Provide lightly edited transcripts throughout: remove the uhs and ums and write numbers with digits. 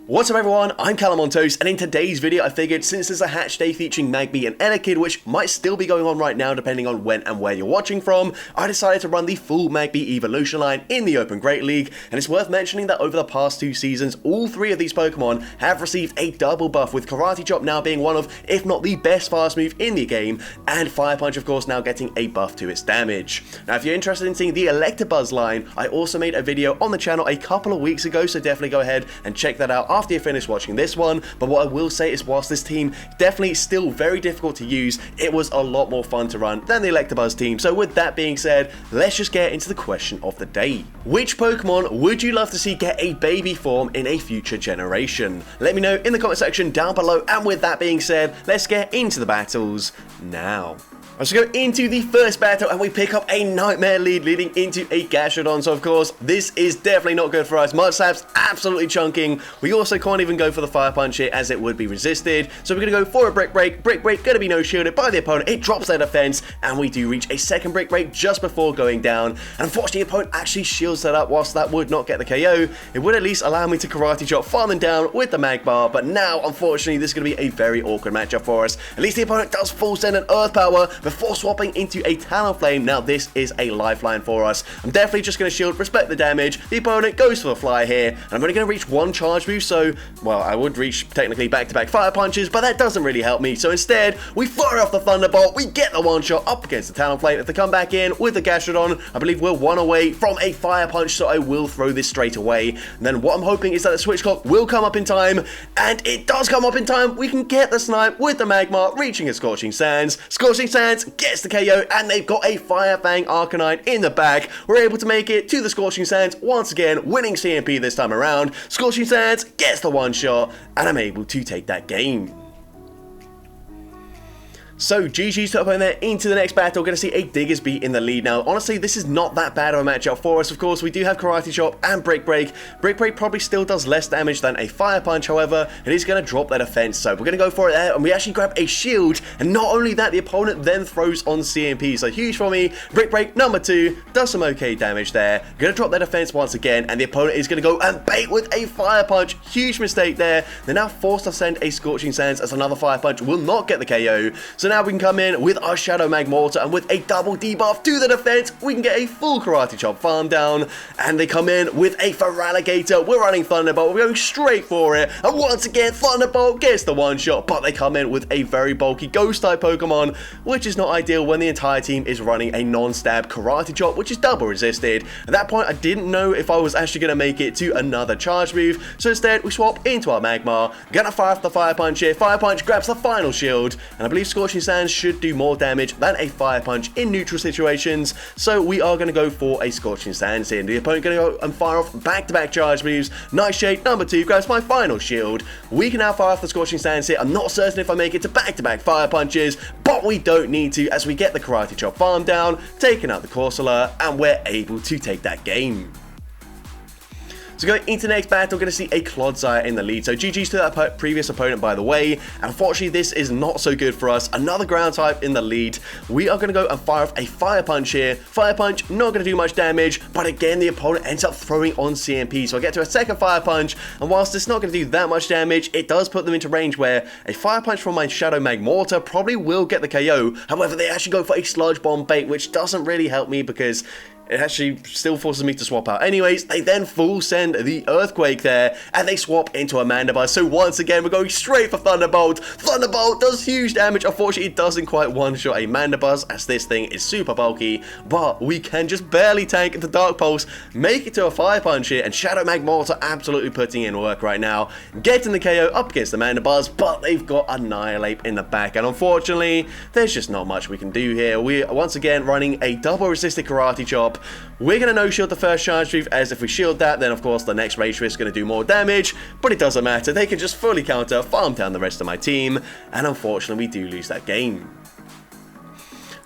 What's up everyone, I'm CallumOnToast, and in today's video I figured since there's a hatch day featuring Magmar and Elekid, which might still be going on right now depending on when and where you're watching from, I decided to run the full Magmar evolution line in the Open Great League, and it's worth mentioning that over the past 2 seasons, all 3 of these Pokemon have received a double buff, with Karate Chop now being one of, if not the best fast move in the game, and Fire Punch of course now getting a buff to its damage. Now if you're interested in seeing the Electabuzz line, I also made a video on the channel a couple of weeks ago, so definitely go ahead and check that out after you finish watching this one. But what I will say is, whilst this team definitely still very difficult to use, it was a lot more fun to run than the Electabuzz team. So with that being said, let's just get into the question of the day. Which Pokemon would you love to see get a baby form in a future generation? Let me know in the comment section down below, and with that being said, let's get into the battles now. Let's go into the first battle, and we pick up a Nightmare lead leading into a Gastrodon. So of course, this is definitely not good for us. Mudslap's absolutely chunking. We also can't even go for the Fire Punch here, as it would be resisted. So we're going to go for a Brick Break. Brick Break going to be no shielded by the opponent. It drops their defense, and we do reach a second Brick Break just before going down. And unfortunately, the opponent actually shields that up. Whilst that would not get the KO, it would at least allow me to Karate Chop, farm them down with the Magmar. But now, unfortunately, this is going to be a very awkward matchup for us. At least the opponent does full send an Earth Power before swapping into a Talonflame. Now this is a lifeline for us. I'm definitely just going to shield, respect the damage. The opponent goes for the fly here, and I'm only going to reach one charge move, so, well, I would reach technically back-to-back Fire Punches, but that doesn't really help me. So instead, we fire off the Thunderbolt, we get the one-shot up against the Talonflame. If they come back in with the Gastrodon, I believe we're 1 away from a Fire Punch, so I will throw this straight away. And then what I'm hoping is that the Switch Clock will come up in time, and it does come up in time. We can get the snipe with the Magmar, reaching a Scorching Sands. Scorching Sands gets the KO, and they've got a Fire Fang Arcanine in the back. We're able to make it to the Scorching Sands once again, winning CMP this time around. Scorching Sands gets the one shot, and I'm able to take that game. So GG's to opponent there into the next battle. Going to see a Digger's Beat in the lead now. Honestly, this is not that bad of a matchup for us. Of course, we do have Karate Chop and Brick Break. Brick Break probably still does less damage than a Fire Punch, however, it is going to drop their defense. So we're going to go for it there, and we actually grab a shield. And not only that, the opponent then throws on CMP. So huge for me. Brick Break number 2 does some okay damage there. Going to drop their defense once again, and the opponent is going to go and bait with a Fire Punch. Huge mistake there. They're now forced to send a Scorching Sands, as another Fire Punch will not get the KO. So now we can come in with our Shadow Magmar, and with a double debuff to the defense, we can get a full Karate Chop farm down. And they come in with a Feraligatr. We're running Thunderbolt. We're going straight for it. And once again, Thunderbolt gets the one shot, but they come in with a very bulky Ghost type Pokemon, which is not ideal when the entire team is running a non-stab Karate Chop, which is double resisted. At that point, I didn't know if I was actually going to make it to another charge move. So instead, we swap into our Magmar. Gonna fire off the Fire Punch here. Fire Punch grabs the final shield, and I believe Scorching Sands should do more damage than a Fire Punch in neutral situations, so we are going to go for a Scorching Sands here. And the opponent going to go and fire off back-to-back charge moves. Nightshade number 2 grabs my final shield. We can now fire off the Scorching Sands here. I'm not certain if I make it to back-to-back Fire Punches, but we don't need to, as we get the Karate Chop farm down, taking out the Corsola, and we're able to take that game. So going into the next battle, we're going to see a Clodsire in the lead. So GG's to that previous opponent, by the way. Unfortunately, this is not so good for us. Another ground type in the lead. We are going to go and fire off a Fire Punch here. Fire Punch, not going to do much damage, but again, the opponent ends up throwing on CMP. So I get to a second Fire Punch, and whilst it's not going to do that much damage, it does put them into range where a Fire Punch from my Shadow Magmar probably will get the KO. However, they actually go for a Sludge Bomb bait, which doesn't really help me because it actually still forces me to swap out. Anyways, they then full send the Earthquake there, and they swap into a Mandibuzz. So once again, we're going straight for Thunderbolt. Thunderbolt does huge damage. Unfortunately, it doesn't quite one-shot a Mandibuzz, as this thing is super bulky, but we can just barely tank the Dark Pulse, make it to a Fire Punch here, and Shadow Magmar are absolutely putting in work right now, getting the KO up against the Mandibuzz, but they've got Annihilate in the back, and unfortunately, there's just not much we can do here. We're once again running a double resisted Karate Chop. We're going to no-shield the first charge move, as if we shield that, then of course the next Rage Twist is going to do more damage, but it doesn't matter. They can just fully counter, farm down the rest of my team, and unfortunately we do lose that game.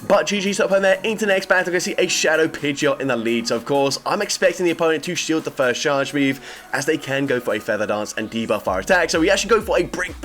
But GG's up on there into the next battle. We're going to see a Shadow Pidgeot in the lead. So, of course, I'm expecting the opponent to shield the first charge move, as they can go for a Feather Dance and debuff our attack. So we actually go for a Brick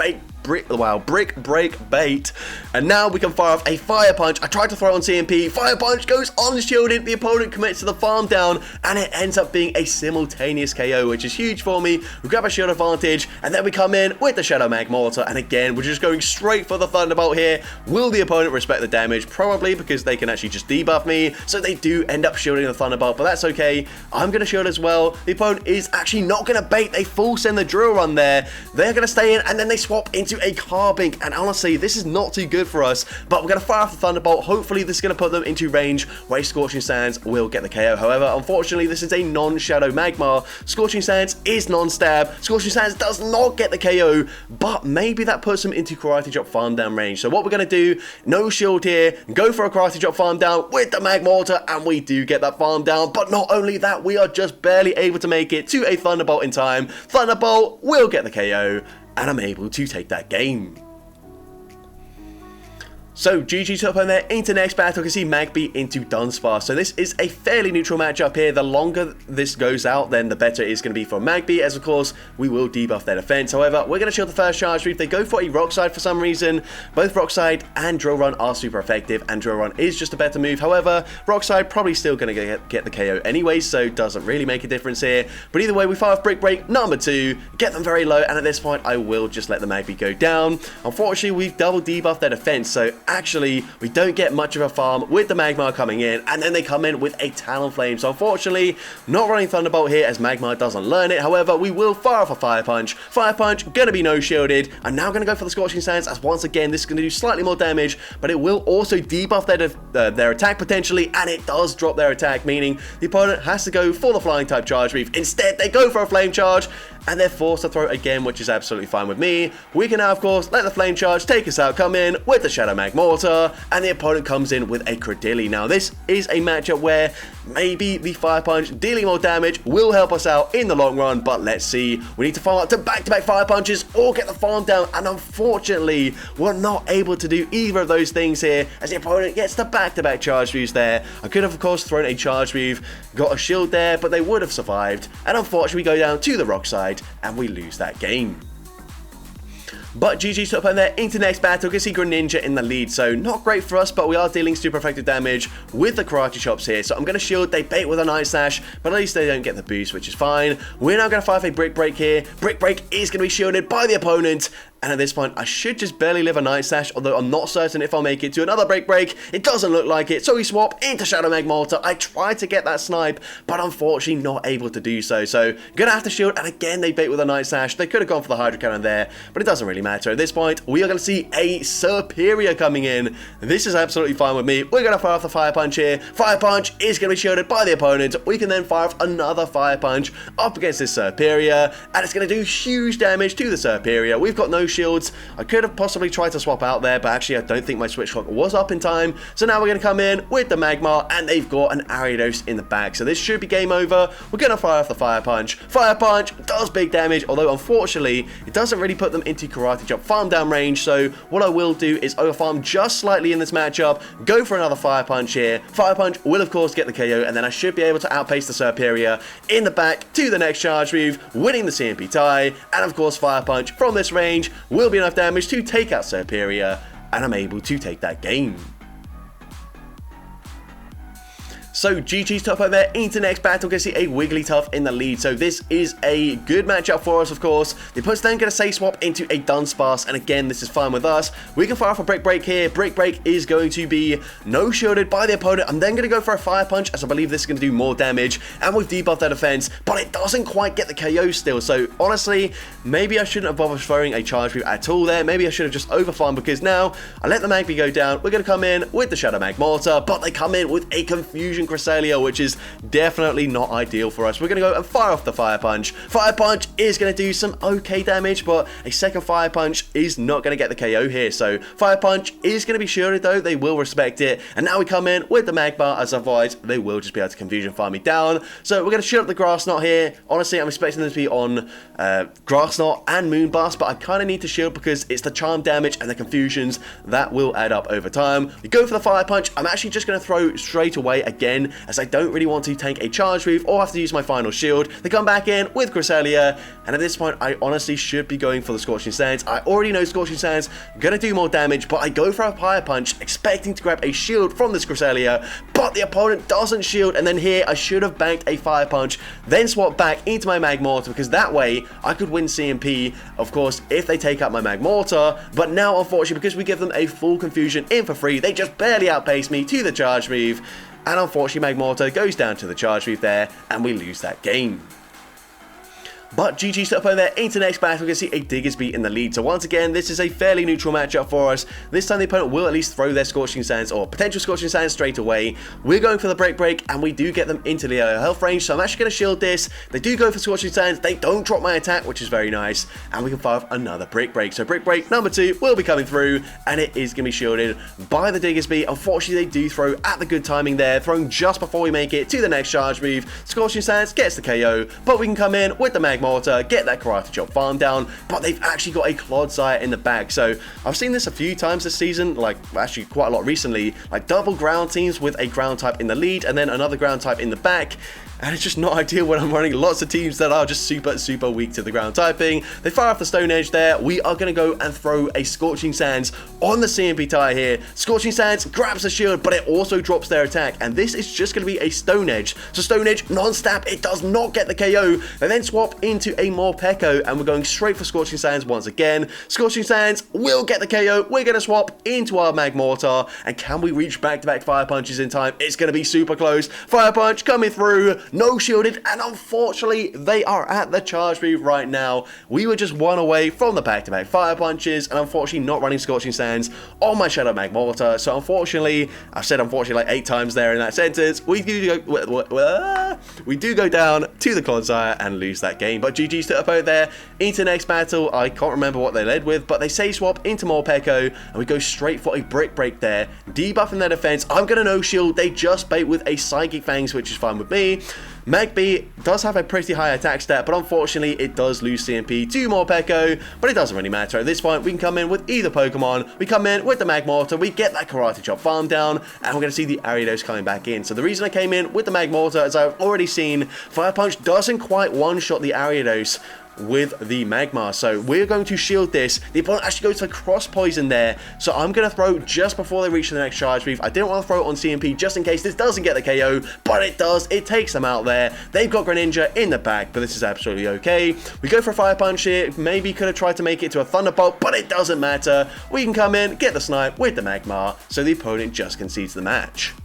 brick break bait, and now we can fire off a fire punch. I tried to throw on CMP, fire punch goes unshielded, the opponent commits to the farm down, and it ends up being a simultaneous KO, which is huge for me. We grab a shield advantage, and then we come in with the Shadow Magmar, and again, we're just going straight for the Thunderbolt here. Will the opponent respect the damage? Probably, because they can actually just debuff me, so they do end up shielding the Thunderbolt, but that's okay. I'm going to shield as well. The opponent is actually not going to bait. They full send the drill run there. They're going to stay in, and then they swap into a Carbink, and honestly, this is not too good for us, but we're going to fire off the Thunderbolt. Hopefully, this is going to put them into range where Scorching Sands will get the KO. However, unfortunately, this is a non-Shadow Magmar. Scorching Sands is non-stab. Scorching Sands does not get the KO, but maybe that puts them into Karate Chop farm down range. So what we're going to do, no shield here, go for a Karate Chop farm down with the Magmar, and we do get that farm down, but not only that, we are just barely able to make it to a Thunderbolt in time. Thunderbolt will get the KO, and I'm able to take that game. So, GG to up on there, into next battle, you can see Magby into Dunsparce. So this is a fairly neutral matchup here. The longer this goes out, then the better it is going to be for Magby, as of course, we will debuff their defense. However, we're going to shield the first charge move. They go for a Rock Slide for some reason. Both Rock Slide and Drill Run are super effective, and Drill Run is just a better move. However, Rock Slide probably still going to get the KO anyway, so it doesn't really make a difference here. But either way, we fire off Brick Break number 2, get them very low, and at this point, I will just let the Magby go down. Unfortunately, we've double debuffed their defense, so actually, we don't get much of a farm with the Magmar coming in, and then they come in with a Talonflame. So unfortunately, not running Thunderbolt here as Magmar doesn't learn it. However, we will fire off a Fire Punch. Fire Punch, gonna be no shielded. I'm now gonna go for the Scorching Sands, as once again, this is gonna do slightly more damage, but it will also debuff their attack potentially, and it does drop their attack, meaning the opponent has to go for the Flying type charge move. Instead, they go for a Flame Charge, and they're forced to throw again, which is absolutely fine with me. We can now, of course, let the Flame Charge take us out, come in with the Shadow Magmar, and the opponent comes in with a Cradilly. Now, this is a matchup where maybe the Fire Punch dealing more damage will help us out in the long run, but let's see. We need to farm up to back-to-back Fire Punches or get the farm down, and unfortunately, we're not able to do either of those things here as the opponent gets the back-to-back charge moves there. I could have, of course, thrown a charge move, got a shield there, but they would have survived, and unfortunately, we go down to the Rock Side, and we lose that game. But GG's up on there into next battle. You can see Greninja in the lead, so not great for us, but we are dealing super effective damage with the Karate Chops here. So I'm going to shield, they bait with a Night Slash, but at least they don't get the boost, which is fine. We're now going to fire a Brick Break here. Brick Break is going to be shielded by the opponent, and at this point, I should just barely live a Night Slash, although I'm not certain if I'll make it to another Brick Break. It doesn't look like it, so we swap into Shadow Magmar. I tried to get that snipe, but unfortunately not able to do so. So, gonna have to shield, and again, they bait with a Night Slash. They could have gone for the Hydro Cannon there, but it doesn't really matter. At this point, we are gonna see a Superior coming in. This is absolutely fine with me. We're gonna fire off the Fire Punch here. Fire Punch is gonna be shielded by the opponent. We can then fire off another Fire Punch up against this Superior, and it's gonna do huge damage to the Superior. We've got no shields. I could have possibly tried to swap out there, but actually I don't think my switch clock was up in time. So now we're going to come in with the Magmar, and they've got an Ariados in the back. So this should be game over. We're going to fire off the Fire Punch. Fire Punch does big damage, although unfortunately it doesn't really put them into Karate Chop farm down range. So what I will do is overfarm just slightly in this matchup, go for another Fire Punch here. Fire Punch will of course get the KO, and then I should be able to outpace the Superior in the back to the next charge move, winning the CMP tie. And of course Fire Punch from this range will be enough damage to take out Superior, and I'm able to take that game. So GG's top over there into next battle. Gonna see a Wigglytuff in the lead. So this is a good matchup for us, of course. The opponent's then gonna say swap into a Dunsparce, and again, this is fine with us. We can fire off a Brick Break here. Brick Break is going to be no shielded by the opponent. I'm then gonna go for a Fire Punch, as I believe this is gonna do more damage, and we've debuffed their defense, but it doesn't quite get the KO still. So honestly, maybe I shouldn't have bothered throwing a charge move at all there. Maybe I should have just overfarmed, because now I let the Magby go down. We're gonna come in with the Shadow Magmar, but they come in with a Confusion Cresselia, which is definitely not ideal for us. We're going to go and fire off the Fire Punch. Fire Punch is going to do some okay damage, but a second Fire Punch is not going to get the KO here. So Fire Punch is going to be shielded though. They will respect it. And now we come in with the Magmar, as otherwise they will just be able to Confusion farm me down. So we're going to shield up the Grass Knot here. Honestly, I'm expecting them to be on Grass Knot and Moonblast, but I kind of need to shield because it's the charm damage and the confusions that will add up over time. We go for the Fire Punch. I'm actually just going to throw straight away again, again, as I don't really want to tank a charge move or have to use my final shield. They come back in with Cresselia, and at this point, I honestly should be going for the Scorching Sands. I already know Scorching Sands gonna do more damage, but I go for a Fire Punch, expecting to grab a shield from this Cresselia, but the opponent doesn't shield, and then here, I should have banked a Fire Punch, then swap back into my Magmortar, because that way, I could win CMP, of course, if they take out my Magmortar, but now, unfortunately, because we give them a full Confusion in for free, they just barely outpace me to the charge move, and unfortunately, Magmortar goes down to the charge move there, and we lose that game. But GG's to the opponent there into the next battle. We can see a Diggersby in the lead. So once again, this is a fairly neutral matchup for us. This time the opponent will at least throw their Scorching Sands or potential Scorching Sands straight away. We're going for the break, and we do get them into the health range. So I'm actually going to shield this. They do go for Scorching Sands. They don't drop my attack, which is very nice. And we can fire off another break. So break number 2 will be coming through, and it is going to be shielded by the Diggersby. Unfortunately, they do throw at the good timing there, throwing just before we make it to the next charge move. Scorching Sands gets the KO, but we can come in with the Magmortar, get that Karate Chop farm down, but they've actually got a Clodsire in the back. So I've seen this a few times this season, like actually quite a lot recently, like double ground teams with a ground type in the lead and then another ground type in the back. And it's just not ideal when I'm running lots of teams that are just super weak to the ground typing. They fire off the Stone Edge there. We are going to go and throw a Scorching Sands on the CMP tie here. Scorching Sands grabs the shield, but it also drops their attack. And this is just going to be a Stone Edge. So Stone Edge, non-stab, it does not get the KO. They then swap into a Morpeko, and we're going straight for Scorching Sands once again. Scorching Sands will get the KO. We're going to swap into our Magmortar. And can we reach back-to-back Fire Punches in time? It's going to be super close. Fire Punch coming through. No shielded, and unfortunately, they are at the charge move right now. We were just one away from the back-to-back Fire Punches, and unfortunately not running Scorching Sands on my Shadow Magmortar. So unfortunately, I've said unfortunately like 8 times there in that sentence, we do go down to the Clodsire and lose that game. But GG's to the opponent there into the next battle. I can't remember what they led with, but they say swap into Morpeko, and we go straight for a break there, debuffing their defense. I'm gonna no shield. They just bait with a Psychic Fangs, which is fine with me. Magby does have a pretty high attack stat, but unfortunately it does lose CMP to Morpeko, but it doesn't really matter. At this point, we can come in with either Pokemon. We come in with the Magmortar, we get that Karate Chop farm down, and we're going to see the Ariados coming back in. So the reason I came in with the Magmortar, as I've already seen, Fire Punch doesn't quite one-shot the Ariados with the Magmar, so we're going to shield this. The opponent actually goes for Cross Poison there, so I'm going to throw just before they reach the next charge move. I didn't want to throw it on CMP just in case this doesn't get the KO, but it does. It takes them out there. They've got Greninja in the back, but this is absolutely okay. We go for a Fire Punch here. Maybe could have tried to make it to a Thunderbolt, but it doesn't matter. We can come in, get the snipe with the Magmar, so the opponent just concedes the match.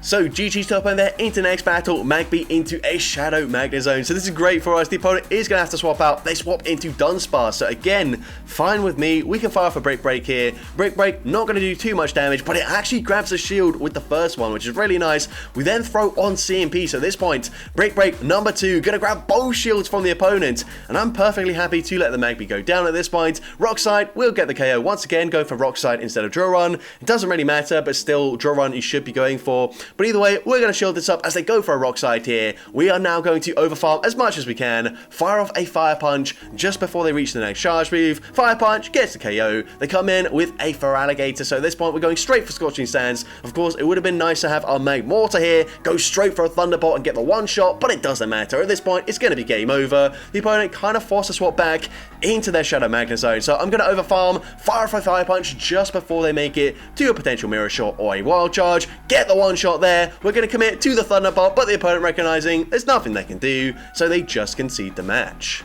So GG's top end there into the next battle, Magby into a Shadow Magnezone. So this is great for us. The opponent is going to have to swap out. They swap into Dunsparce. So again, fine with me. We can fire for Break here. Break, not going to do too much damage, but it actually grabs a shield with the first one, which is really nice. We then throw on CMP. So at this point, Break number 2, going to grab both shields from the opponent. And I'm perfectly happy to let the Magby go down at this point. Rock Slide will get the KO once again, go for Rock Slide instead of Drill Run. It doesn't really matter, but still, Drill Run you should be going for. But either way, we're going to shield this up as they go for a Rock Slide here. We are now going to overfarm as much as we can, fire off a Fire Punch just before they reach the next charge move. Fire Punch gets the KO. They come in with a Feraligatr, so at this point we're going straight for Scorching Sands. Of course, it would have been nice to have our Magmortar here, go straight for a Thunderbolt and get the one shot, but it doesn't matter. At this point, it's going to be game over. The opponent kind of forced a swap back into their Shadow Magnezone, so I'm going to overfarm, fire off a Fire Punch just before they make it to a potential Mirror Shot or a Wild Charge, get the one shot there. We're going to commit to the Thunderbolt, but the opponent recognizing there's nothing they can do, so they just concede the match.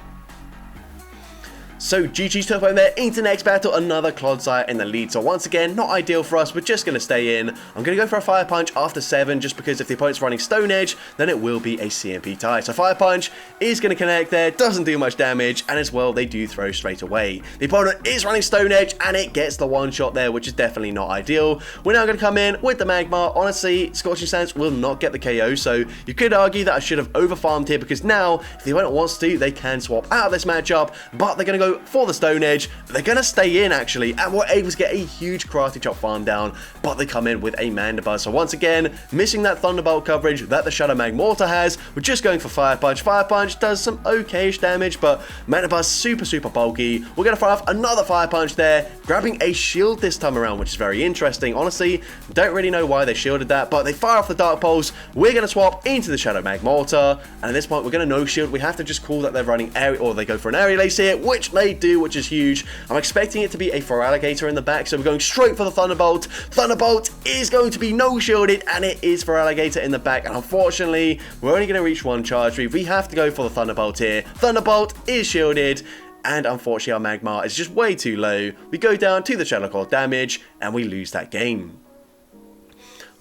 So GG's to the opponent there into next battle, another Clodsire in the lead. So once again, not ideal for us, we're just going to stay in. I'm going to go for a Fire Punch after 7, just because if the opponent's running Stone Edge, then it will be a CMP tie. So Fire Punch is going to connect there, doesn't do much damage, and as well, they do throw straight away. The opponent is running Stone Edge, and it gets the one shot there, which is definitely not ideal. We're now going to come in with the Magmar. Honestly, Scorching Sands will not get the KO, so you could argue that I should have overfarmed here, because now, if the opponent wants to, they can swap out of this matchup, but they're going to go go for the Stone Edge. They're going to stay in, actually, and we're able to get a huge Karate Chop farm down, but they come in with a Mandibuster. So once again, missing that Thunderbolt coverage that the Shadow Magmortar has. We're just going for Fire Punch. Fire Punch does some okayish damage, but Mandibuster super bulky. We're going to fire off another Fire Punch there, grabbing a shield this time around, which is very interesting. Honestly, don't really know why they shielded that, but they fire off the Dark Pulse. We're going to swap into the Shadow Magmortar, and at this point, we're going to no shield. We have to just call that they're running air, or they go for an Aerial Ace here, which they do, which is huge. I'm expecting it to be a Feraligatr in the back, so we're going straight for the Thunderbolt. Thunderbolt is going to be no shielded, and it is Feraligatr in the back, and unfortunately, we're only going to reach one charge move. We have to go for the Thunderbolt here. Thunderbolt is shielded, and unfortunately our Magmar is just way too low. We go down to the Shadow Claw damage, and we lose that game.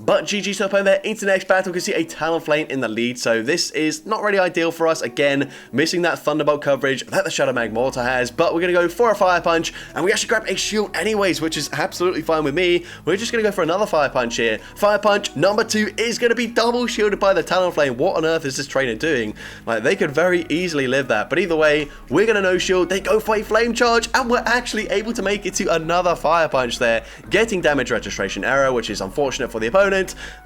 But GG to the opponent there. Into the next battle, we can see a Talonflame in the lead, so this is not really ideal for us. Again, missing that Thunderbolt coverage that the Shadow Magmortar has, but we're going to go for a Fire Punch, and we actually grab a shield anyways, which is absolutely fine with me. We're just going to go for another Fire Punch here. Fire Punch number 2 is going to be double shielded by the Talonflame. What on earth is this trainer doing? Like, they could very easily live that, but either way, we're going to no shield. They go for a Flame Charge, and we're actually able to make it to another Fire Punch there, getting damage registration error, which is unfortunate for the opponent.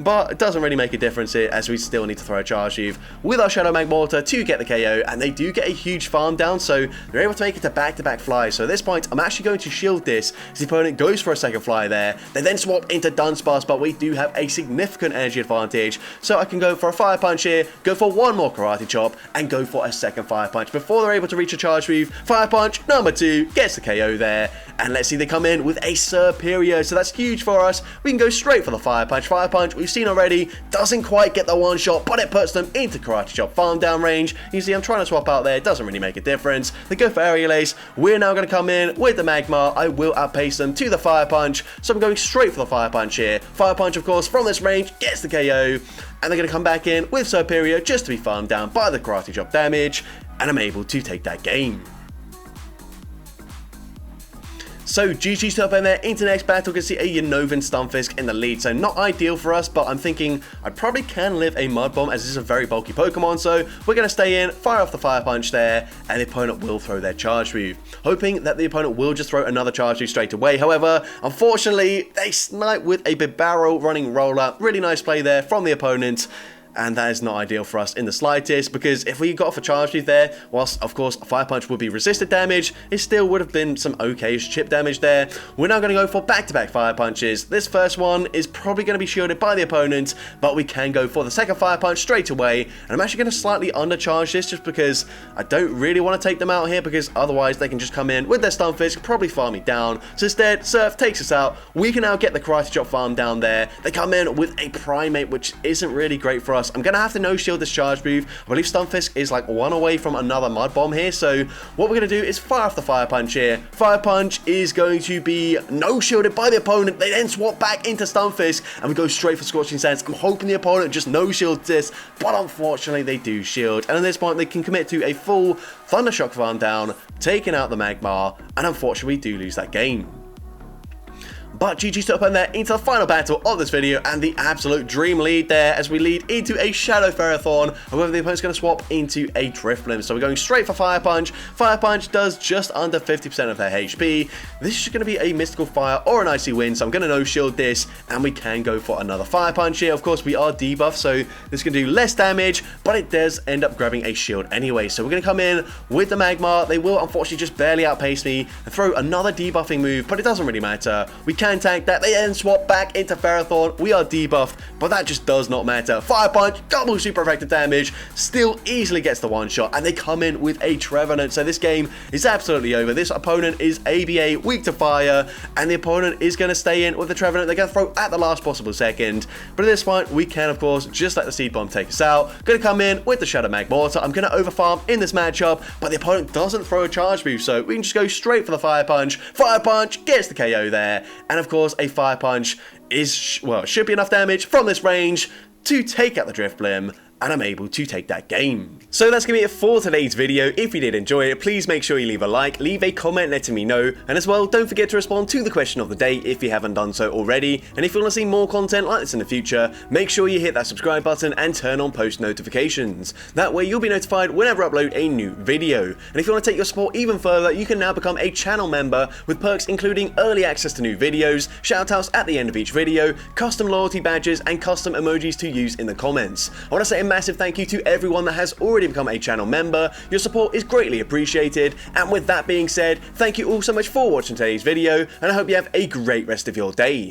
But it doesn't really make a difference here, as we still need to throw a charge move with our Shadow Magmortar to get the KO, and they do get a huge farm down, so they're able to make it to back-to-back flies. So at this point, I'm actually going to shield this, as the opponent goes for a second fly there. They then swap into Dunsparce, but we do have a significant energy advantage, so I can go for a Fire Punch here, go for one more Karate Chop, and go for a second Fire Punch before they're able to reach a charge move. Fire Punch number 2 gets the KO there, and let's see, they come in with a Superior, so that's huge for us. We can go straight for the Fire Punch. Fire Punch, we've seen already, doesn't quite get the one shot, but it puts them into Karate Chop farm down range. You see, I'm trying to swap out there, it doesn't really make a difference. They go for Aerial Ace. We're now going to come in with the Magmar. I will outpace them to the Fire Punch, so I'm going straight for the Fire Punch here. Fire Punch, of course, from this range gets the KO, and they're going to come back in with Superior just to be farmed down by the Karate Chop damage, and I'm able to take that game. So GG to the opponent there. Into the next battle, we can see a Unnovan Stunfisk in the lead. So not ideal for us, but I'm thinking I probably can live a Mud Bomb, as this is a very bulky Pokemon. So we're going to stay in, fire off the Fire Punch there, and the opponent will throw their charge move, hoping that the opponent will just throw another charge move straight away. However, unfortunately, they snipe with a Bibarel running roller. Really nice play there from the opponent. And that is not ideal for us in the slightest, because if we got off a charge move there, whilst of course a Fire Punch would be resisted damage, it still would have been some okay chip damage there. We're now going to go for back-to-back Fire Punches. This first one is probably going to be shielded by the opponent, but we can go for the second Fire Punch straight away, and I'm actually going to slightly undercharge this just because I don't really want to take them out here, because otherwise they can just come in with their Stunfisk, probably farm me down. So instead, Surf takes us out. We can now get the Karate Chop farm down there. They come in with a Primate, which isn't really great for us. I'm going to have to no-shield this charge move. I believe Stunfisk is like one away from another Mud Bomb here, so what we're going to do is fire off the Fire Punch here. Fire Punch is going to be no-shielded by the opponent. They then swap back into Stunfisk, and we go straight for Scorching Sands. I'm hoping the opponent just no-shields this, but unfortunately they do shield, and at this point they can commit to a full Thundershock farm down, taking out the Magmar, and unfortunately we do lose that game. But GG to opponent there into the final battle of this video, and the absolute dream lead there as we lead into a Shadow Ferrothorn. However, the opponent's going to swap into a Drifblim, so we're going straight for Fire Punch. Fire Punch does just under 50% of their HP. This is going to be a Mystical Fire or an Icy Wind, so I'm going to no-shield this, and we can go for another Fire Punch here. Of course, we are debuffed, so this is going to do less damage, but it does end up grabbing a shield anyway. So we're going to come in with the Magmar. They will unfortunately just barely outpace me and throw another debuffing move, but it doesn't really matter. We can tank that. They then swap back into Ferrothorn. We are debuffed, but that just does not matter. Fire Punch, double super effective damage, still easily gets the one shot, and they come in with a Trevenant. So this game is absolutely over. This opponent is ABA, weak to fire, and the opponent is going to stay in with the Trevenant. They're going to throw at the last possible second, but at this point, we can, of course, just let the Seed Bomb take us out. Going to come in with the Shadow Magmortar. I'm going to overfarm in this matchup, but the opponent doesn't throw a charge move, so we can just go straight for the Fire Punch. Fire Punch gets the KO there, and of course, a Fire Punch is, well, should be enough damage from this range to take out the Drifblim, and I'm able to take that game. So that's going to be it for today's video. If you did enjoy it, please make sure you leave a like, leave a comment letting me know, and as well, don't forget to respond to the question of the day if you haven't done so already. And if you want to see more content like this in the future, make sure you hit that subscribe button and turn on post notifications. That way you'll be notified whenever I upload a new video. And if you want to take your support even further, you can now become a channel member with perks including early access to new videos, shoutouts at the end of each video, custom loyalty badges, and custom emojis to use in the comments. I want to say a massive thank you to everyone that has already become a channel member. Your support is greatly appreciated. And with that being said, thank you all so much for watching today's video, and I hope you have a great rest of your day.